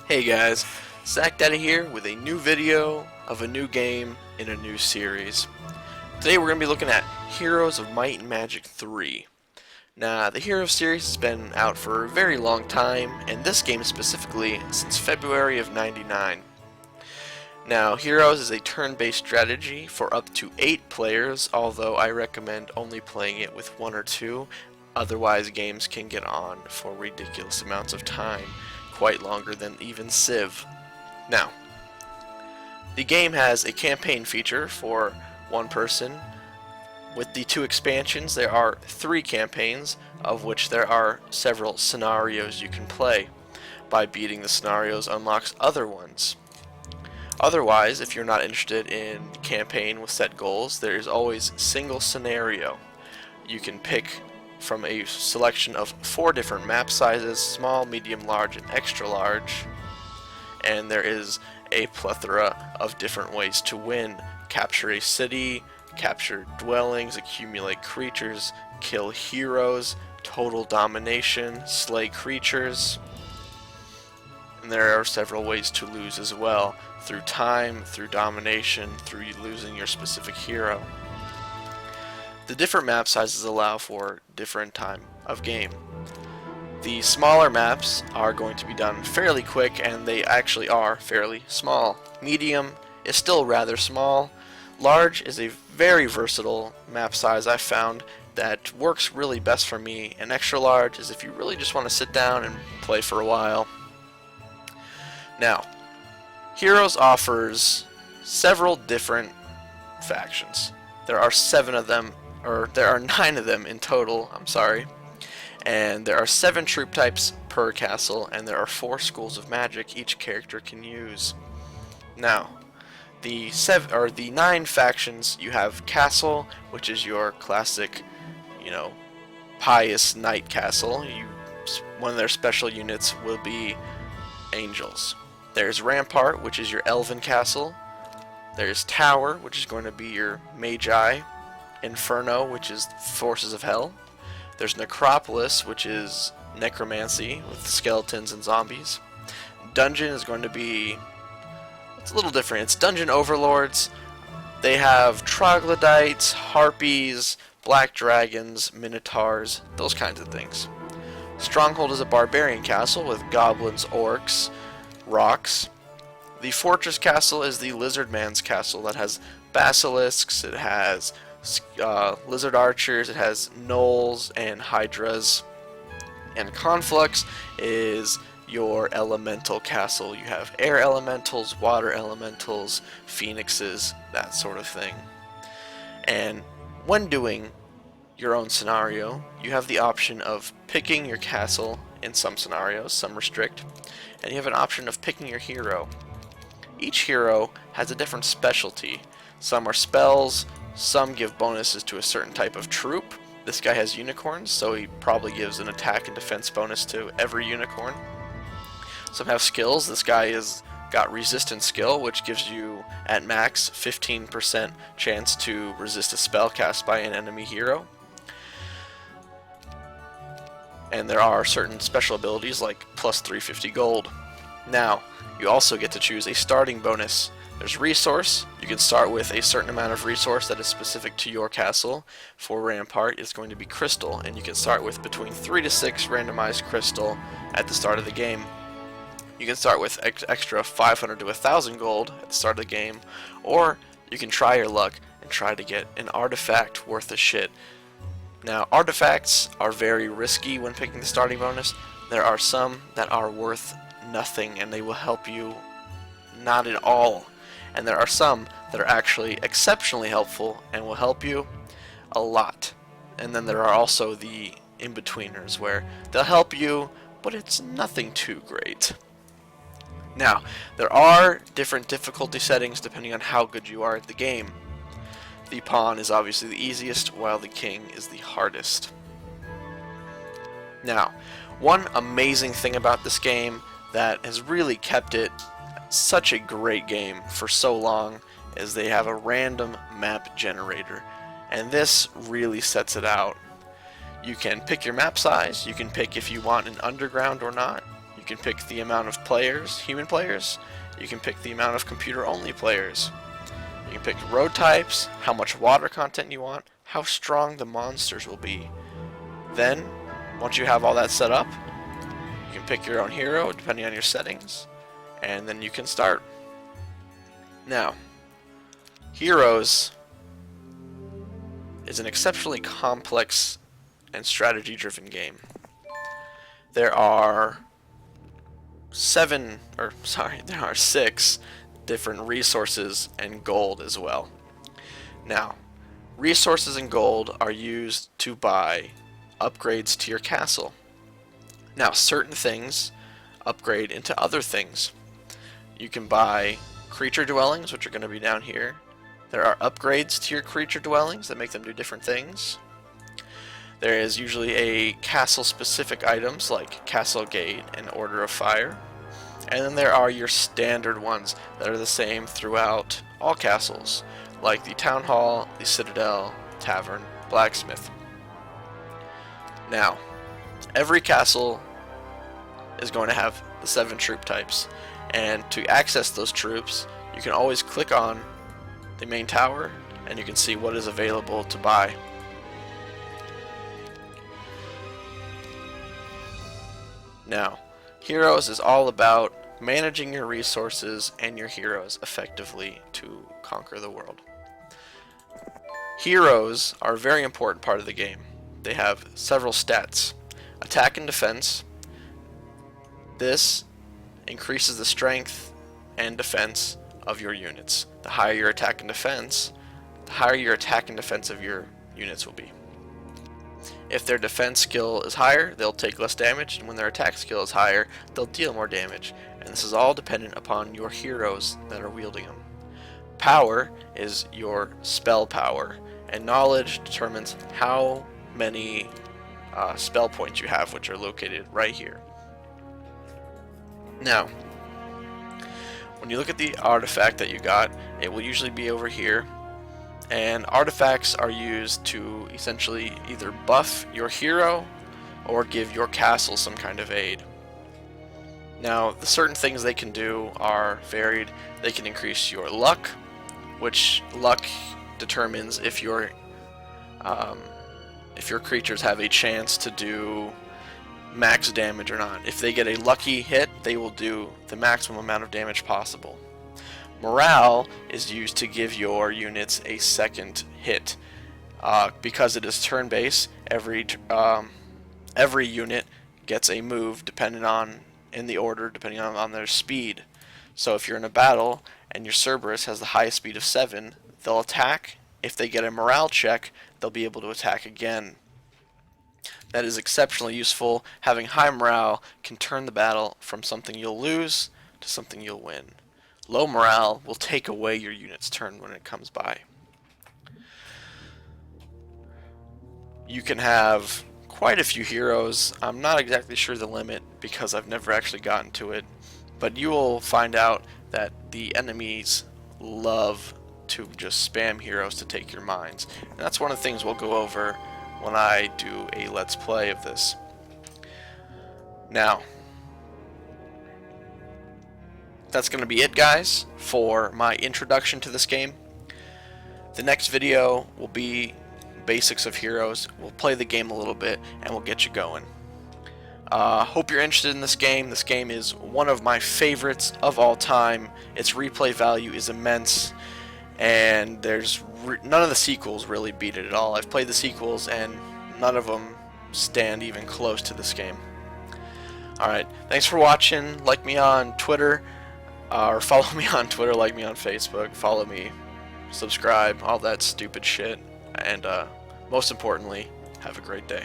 Hey guys, Zach Daddy here with a new video of a new game in a new series. Today we're going to be looking at Heroes of Might and Magic 3. Now, the Heroes series has been out for a very long time, and this game specifically since February of '99. Now, Heroes is a turn-based strategy for up to 8 players, although I recommend only playing it with 1 or 2, otherwise games can get on for ridiculous amounts of time, quite longer than even Civ. Now, the game has a campaign feature for 1 person. With the 2 expansions, there are 3 campaigns, of which there are several scenarios you can play. By beating the scenarios unlocks other ones. Otherwise, if you're not interested in campaign with set goals, there is always single scenario. You can pick from a selection of 4 different map sizes: small, medium, large, and extra large. And there is a plethora of different ways to win. Capture a city, capture dwellings, accumulate creatures, kill heroes, total domination, slay creatures. And there are several ways to lose as well, through time, through domination, through losing your specific hero. The different map sizes allow for different time of game. The smaller maps are going to be done fairly quick, and they actually are fairly small. Medium is still rather small. Large is a very versatile map size I found that works really best for me, and extra large is if you really just want to sit down and play for a while. Now, Heroes offers several different factions. There are 7 of them, or there are 9 of them in total, I'm sorry. And there are 7 troop types per castle, and there are 4 schools of magic each character can use. Now, the 9 factions, you have Castle, which is your classic, pious knight castle. One of their special units will be angels. There's Rampart, which is your elven castle. There's Tower, which is going to be your magi. Inferno, which is forces of hell. There's Necropolis, which is necromancy with skeletons and zombies. Dungeon is going to be, it's a little different. It's dungeon overlords. They have troglodytes, harpies, black dragons, minotaurs, those kinds of things. Stronghold is a barbarian castle with goblins, orcs, rocks. The fortress castle is the lizard man's castle that has basilisks, it has lizard archers, it has gnolls and hydras. And Conflux is your elemental castle. You have air elementals, water elementals, phoenixes, that sort of thing. And when doing your own scenario, you have the option of picking your castle in some scenarios, some restrict, and you have an option of picking your hero. Each hero has a different specialty. Some are spells, some give bonuses to a certain type of troop. This guy has unicorns, so he probably gives an attack and defense bonus to every unicorn. Some have skills. This guy has got resistance skill, which gives you at max 15% chance to resist a spell cast by an enemy hero. And there are certain special abilities like plus 350 gold. Now, you also get to choose a starting bonus. There's resource. You can start with a certain amount of resource that is specific to your castle. For Rampart, it's going to be crystal, and you can start with between 3 to 6 randomized crystal at the start of the game. You can start with extra 500 to 1,000 gold at the start of the game, or you can try your luck and try to get an artifact worth of shit. Now, artifacts are very risky when picking the starting bonus. There are some that are worth nothing, and they will help you not at all. And there are some that are actually exceptionally helpful and will help you a lot. And then there are also the in-betweeners where they'll help you, but it's nothing too great. Now, there are different difficulty settings depending on how good you are at the game. The pawn is obviously the easiest, while the king is the hardest. Now, one amazing thing about this game that has really kept it such a great game for so long is they have a random map generator, and this really sets it out. You can pick your map size, you can pick if you want an underground or not, you can pick the amount of players, human players. You can pick the amount of computer-only players. You can pick road types, how much water content you want, how strong the monsters will be. Then, once you have all that set up, you can pick your own hero depending on your settings, and then you can start. Now, Heroes is an exceptionally complex and strategy-driven game. There are 6 different resources and gold as well. Now, resources and gold are used to buy upgrades to your castle. Now, certain things upgrade into other things. You can buy creature dwellings, which are going to be down here. There are upgrades to your creature dwellings that make them do different things. There is usually a castle-specific items like Castle Gate and Order of Fire. And then there are your standard ones that are the same throughout all castles, like the Town Hall, the Citadel, Tavern, Blacksmith. Now, every castle is going to have the 7 troop types, and to access those troops, you can always click on the main tower and you can see what is available to buy. Now, Heroes is all about managing your resources and your heroes effectively to conquer the world. Heroes are a very important part of the game. They have several stats. Attack and defense. This increases the strength and defense of your units. The higher your attack and defense, the higher your attack and defense of your units will be. If their defense skill is higher, they'll take less damage, and when their attack skill is higher, they'll deal more damage. And this is all dependent upon your heroes that are wielding them. Power is your spell power, and knowledge determines how many spell points you have, which are located right here. Now, when you look at the artifact that you got, it will usually be over here. And artifacts are used to essentially either buff your hero or give your castle some kind of aid. Now, the certain things they can do are varied. They can increase your luck, which luck determines if your creatures have a chance to do max damage or not. If they get a lucky hit, they will do the maximum amount of damage possible. Morale is used to give your units a second hit. Because it is turn-based, every unit gets a move depending on their speed. So if you're in a battle and your Cerberus has the highest speed of 7, they'll attack. If they get a morale check, they'll be able to attack again. That is exceptionally useful. Having high morale can turn the battle from something you'll lose to something you'll win. Low morale will take away your unit's turn when it comes by. You can have quite a few heroes. I'm not exactly sure the limit because I've never actually gotten to it, but you will find out that the enemies love to just spam heroes to take your mines. And that's one of the things we'll go over when I do a Let's Play of this. Now, that's going to be it, guys, for my introduction to this game. The next video will be basics of Heroes. We'll play the game a little bit and we'll get you going. Hope you're interested in this game. This game is one of my favorites of all time. Its replay value is immense, and there's none of the sequels really beat it at all. I've played the sequels and none of them stand even close to this game. Alright, thanks for watching. Like me on Twitter, or follow me on Twitter, like me on Facebook, follow me, subscribe, all that stupid shit, and most importantly, have a great day.